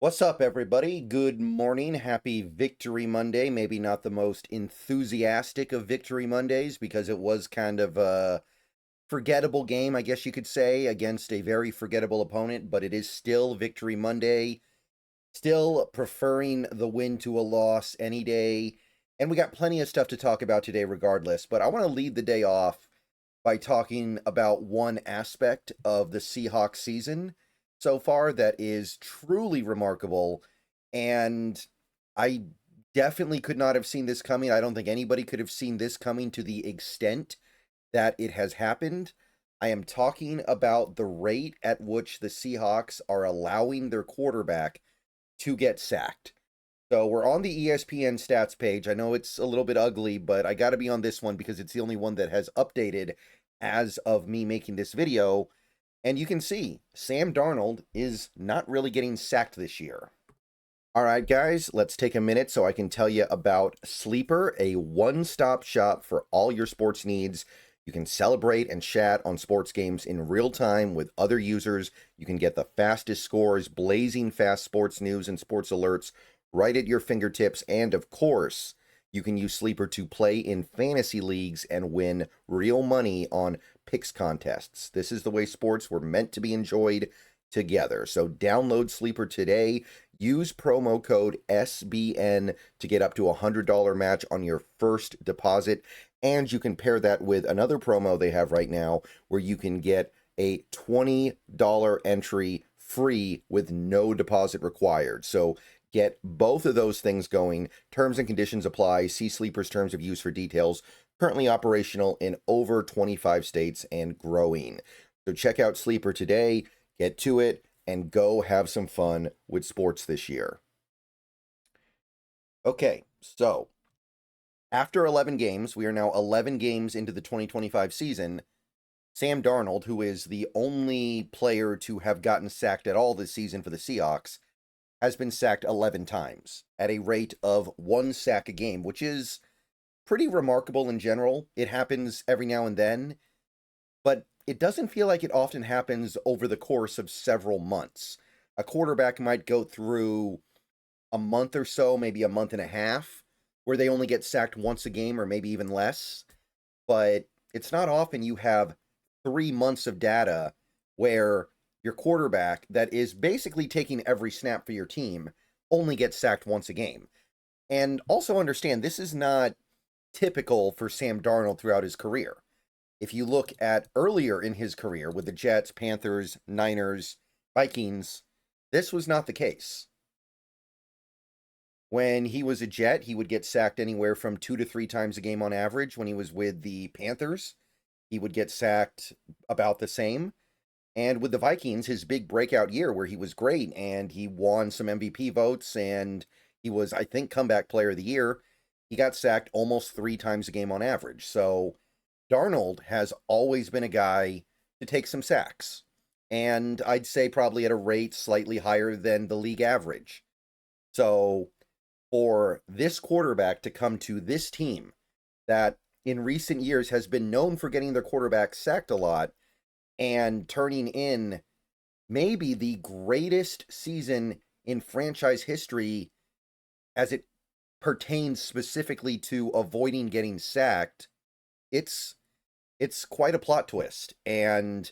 What's up, everybody? Good morning. Happy Victory Monday. Maybe not the most enthusiastic of Victory Mondays because it was kind of a forgettable game, I guess you could say, against a very forgettable opponent, but it is still Victory Monday. Still preferring the win to a loss any day. And we got plenty of stuff to talk about today, regardless. But I want to lead the day off by talking about one aspect of the Seahawks season so far that is truly remarkable. And I definitely could not have seen this coming. I don't think anybody could have seen this coming to the extent that it has happened. I am talking about the rate at which the Seahawks are allowing their quarterback to get sacked. So we're on the ESPN stats page. I know it's a little bit ugly, but I got to be on this one because it's the only one that has updated as of me making this video. And you can see Sam Darnold is not really getting sacked this year. All right, guys, let's take a minute so I can tell you about Sleeper, a one-stop shop for all your sports needs. You can celebrate and chat on sports games in real time with other users. You can get the fastest scores, blazing fast sports news and sports alerts right at your fingertips. And of course, you can use Sleeper to play in fantasy leagues and win real money on picks contests. This is the way sports were meant to be enjoyed together. So download Sleeper today. Use promo code SBN to get up to a $100 match on your first deposit. And you can pair that with another promo they have right now where you can get a $20 entry free with no deposit required. So get both of those things going. Terms and conditions apply. See Sleeper's terms of use for details. Currently operational in over 25 states and growing. So check out Sleeper today, get to it, and go have some fun with sports this year. Okay, so after 11 games, we are now 11 games into the 2025 season. Sam Darnold, who is the only player to have gotten sacked at all this season for the Seahawks, has been sacked 11 times at a rate of 1 sack a game, which is pretty remarkable in general. It happens every now and then, but it doesn't feel like it often happens over the course of several months. A quarterback might go through a month or so, maybe a month and a half, where they only get sacked once a game or maybe even less. But it's not often you have 3 months of data where your quarterback that is basically taking every snap for your team only gets sacked once a game. And also understand, this is not typical for Sam Darnold throughout his career. If you look at earlier in his career with the Jets, Panthers, Niners, Vikings, this was not the case. When he was a Jet, he would get sacked anywhere from 2 to 3 times a game on average. When he was with the Panthers, he would get sacked about the same. And with the Vikings, his big breakout year where he was great and he won some MVP votes and he was, I think, comeback player of the year, he got sacked almost 3 times a game on average. So Darnold has always been a guy to take some sacks. And I'd say probably at a rate slightly higher than the league average. So for this quarterback to come to this team that in recent years has been known for getting their quarterback sacked a lot and turning in maybe the greatest season in franchise history as it pertains specifically to avoiding getting sacked, it's quite a plot twist. And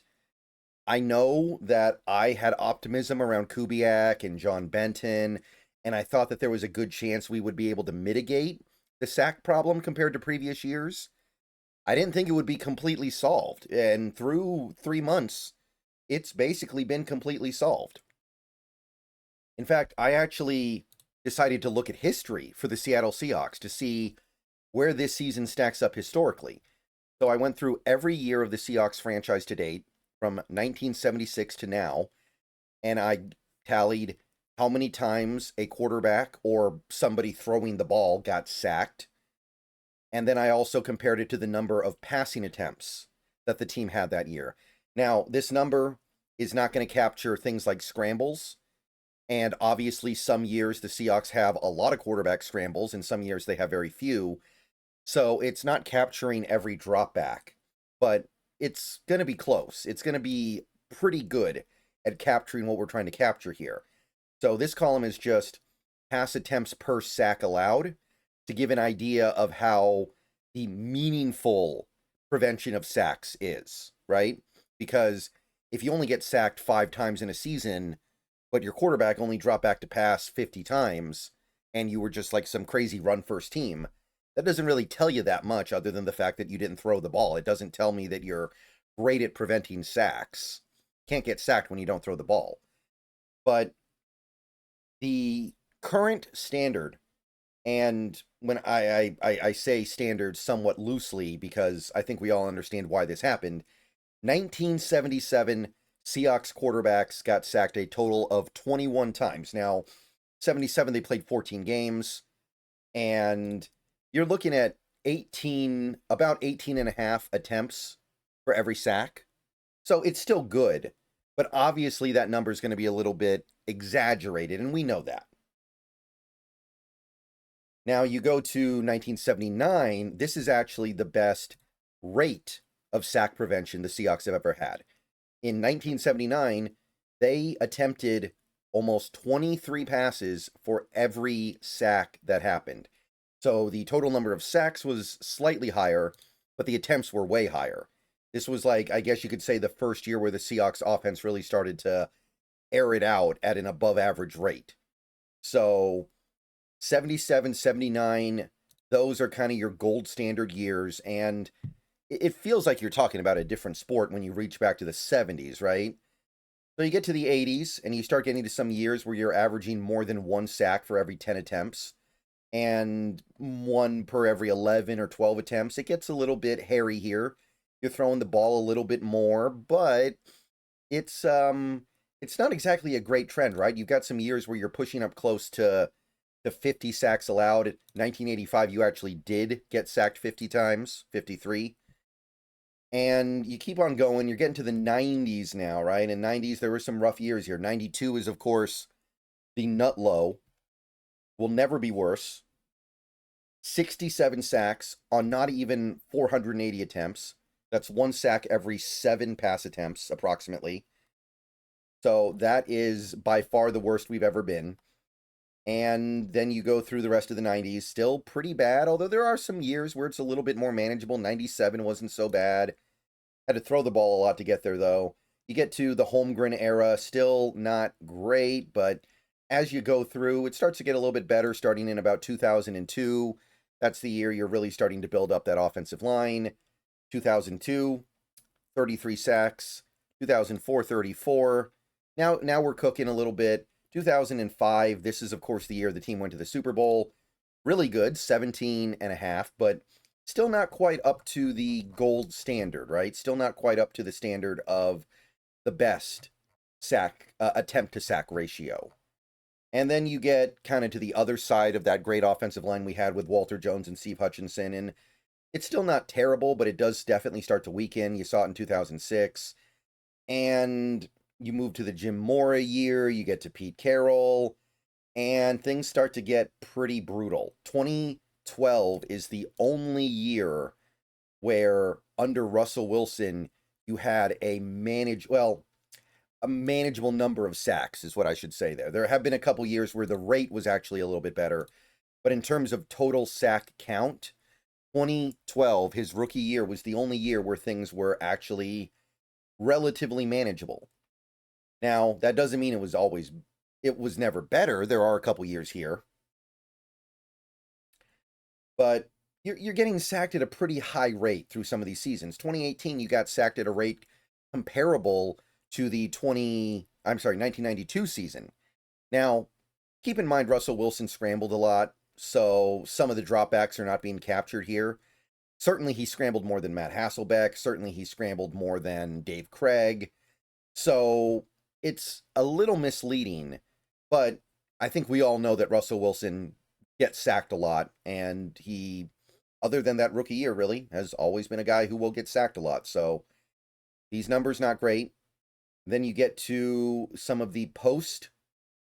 I know that I had optimism around Kubiak and John Benton, and I thought that there was a good chance we would be able to mitigate the sack problem compared to previous years. I didn't think it would be completely solved, and through 3 months, it's basically been completely solved. In fact, I actually decided to look at history for the Seattle Seahawks to see where this season stacks up historically. So I went through every year of the Seahawks franchise to date, from 1976 to now, and I tallied how many times a quarterback or somebody throwing the ball got sacked. And then I also compared it to the number of passing attempts that the team had that year. Now, this number is not going to capture things like scrambles. And obviously, some years the Seahawks have a lot of quarterback scrambles, and some years they have very few. So it's not capturing every drop back, but it's going to be close. It's going to be pretty good at capturing what we're trying to capture here. So this column is just pass attempts per sack allowed to give an idea of how the meaningful prevention of sacks is, right? Because if you only get sacked 5 times in a season, but your quarterback only dropped back to pass 50 times, and you were just like some crazy run first team, that doesn't really tell you that much other than the fact that you didn't throw the ball. It doesn't tell me that you're great at preventing sacks. Can't get sacked when you don't throw the ball. But the current standard, and when I say standard somewhat loosely because I think we all understand why this happened, 1977 Seahawks quarterbacks got sacked a total of 21 times. Now, 77, they played 14 games, and you're looking at about 18 and a half attempts for every sack. So it's still good, but obviously that number is going to be a little bit exaggerated, and we know that. Now you go to 1979, this is actually the best rate of sack prevention the Seahawks have ever had. In 1979, they attempted almost 23 passes for every sack that happened. So the total number of sacks was slightly higher, but the attempts were way higher. This was like, I guess you could say, the first year where the Seahawks offense really started to air it out at an above average rate. So 77, 79, those are kind of your gold standard years. And it feels like you're talking about a different sport when you reach back to the 70s, right? So you get to the 80s and you start getting to some years where you're averaging more than 1 sack for every 10 attempts and 1 per every 11 or 12 attempts. It gets a little bit hairy here. You're throwing the ball a little bit more, but it's not exactly a great trend, right? You've got some years where you're pushing up close to 50 sacks allowed. In 1985, you actually did get sacked 50 times, 53. And you keep on going. You're getting to the 90s now, right? In 90s, there were some rough years here. 92 is, of course, the nut low. Will never be worse. 67 sacks on not even 480 attempts. That's 1 sack every 7 pass attempts, approximately. So that is by far the worst we've ever been. And then you go through the rest of the 90s, still pretty bad, although there are some years where it's a little bit more manageable. 97 wasn't so bad. Had to throw the ball a lot to get there, though. You get to the Holmgren era, still not great, but as you go through, it starts to get a little bit better, starting in about 2002. That's the year you're really starting to build up that offensive line. 2002, 33 sacks. 2004, 34. Now we're cooking a little bit. 2005, this is, of course, the year the team went to the Super Bowl. Really good, 17 and a half, but still not quite up to the gold standard, right? Still not quite up to the standard of the best sack attempt to sack ratio. And then you get kind of to the other side of that great offensive line we had with Walter Jones and Steve Hutchinson, and it's still not terrible, but it does definitely start to weaken. You saw it in 2006. And you move to the Jim Mora year, you get to Pete Carroll, and things start to get pretty brutal. 2012 is the only year where under Russell Wilson you had a manageable number of sacks is what I should say there. There have been a couple years where the rate was actually a little bit better, but in terms of total sack count, 2012, his rookie year, was the only year where things were actually relatively manageable. Now, that doesn't mean it was never better. There are a couple years here. But you're getting sacked at a pretty high rate through some of these seasons. 2018, you got sacked at a rate comparable to the 1992 season. Now, keep in mind Russell Wilson scrambled a lot, so some of the dropbacks are not being captured here. Certainly he scrambled more than Matt Hasselbeck. Certainly he scrambled more than Dave Craig. So it's a little misleading, but I think we all know that Russell Wilson gets sacked a lot, and he, other than that rookie year, really, has always been a guy who will get sacked a lot. So these numbers not great. Then you get to some of the post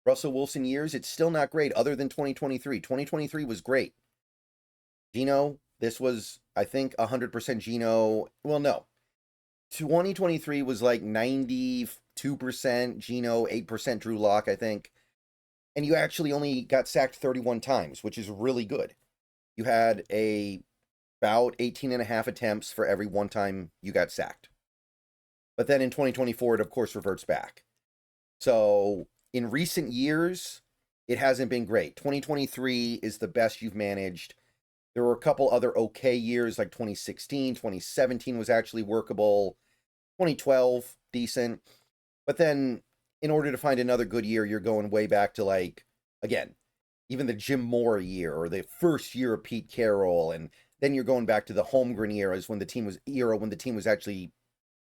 Russell Wilson years. It's still not great other than 2023. 2023 was great. Geno, this was, I think, 100% Geno. Well, no. 2023 was like 92% Geno, 8% Drew Lock, I think. and you actually only got sacked 31 times, which is really good. You had about 18 and a half attempts for every one time you got sacked. But then in 2024, it of course reverts back. So in recent years, it hasn't been great. 2023 is the best you've managed. There were a couple other okay years like 2016, 2017 was actually workable, 2012, decent. But then in order to find another good year, you're going way back to like, again, even the Jim Moore year or the first year of Pete Carroll. And then you're going back to the Holmgren eras when the team was actually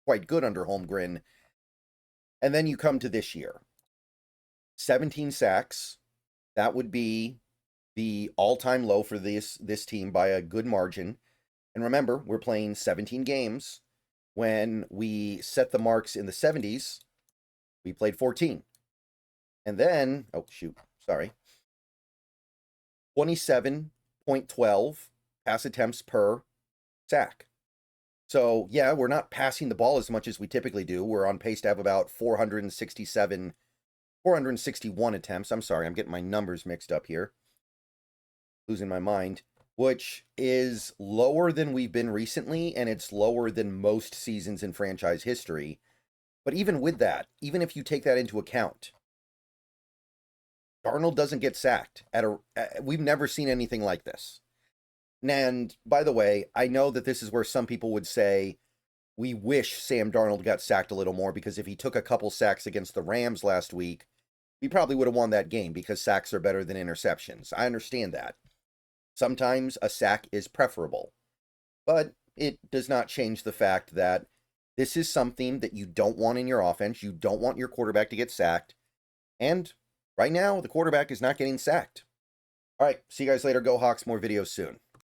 quite good under Holmgren. And then you come to this year. 17 sacks. That would be the all-time low for this team by a good margin. And remember, we're playing 17 games. When we set the marks in the 70s, we played 14. And then, 27.12 pass attempts per sack. So, yeah, we're not passing the ball as much as we typically do. We're on pace to have about 461 attempts. I'm sorry, I'm getting my numbers mixed up here. Losing my mind. Which is lower than we've been recently, and it's lower than most seasons in franchise history. But even with that, even if you take that into account, Darnold doesn't get sacked. We've never seen anything like this. And by the way, I know that this is where some people would say, we wish Sam Darnold got sacked a little more, because if he took a couple sacks against the Rams last week, we probably would have won that game because sacks are better than interceptions. I understand that. Sometimes a sack is preferable, but it does not change the fact that this is something that you don't want in your offense. You don't want your quarterback to get sacked. And right now, the quarterback is not getting sacked. All right, see you guys later. Go Hawks. More videos soon.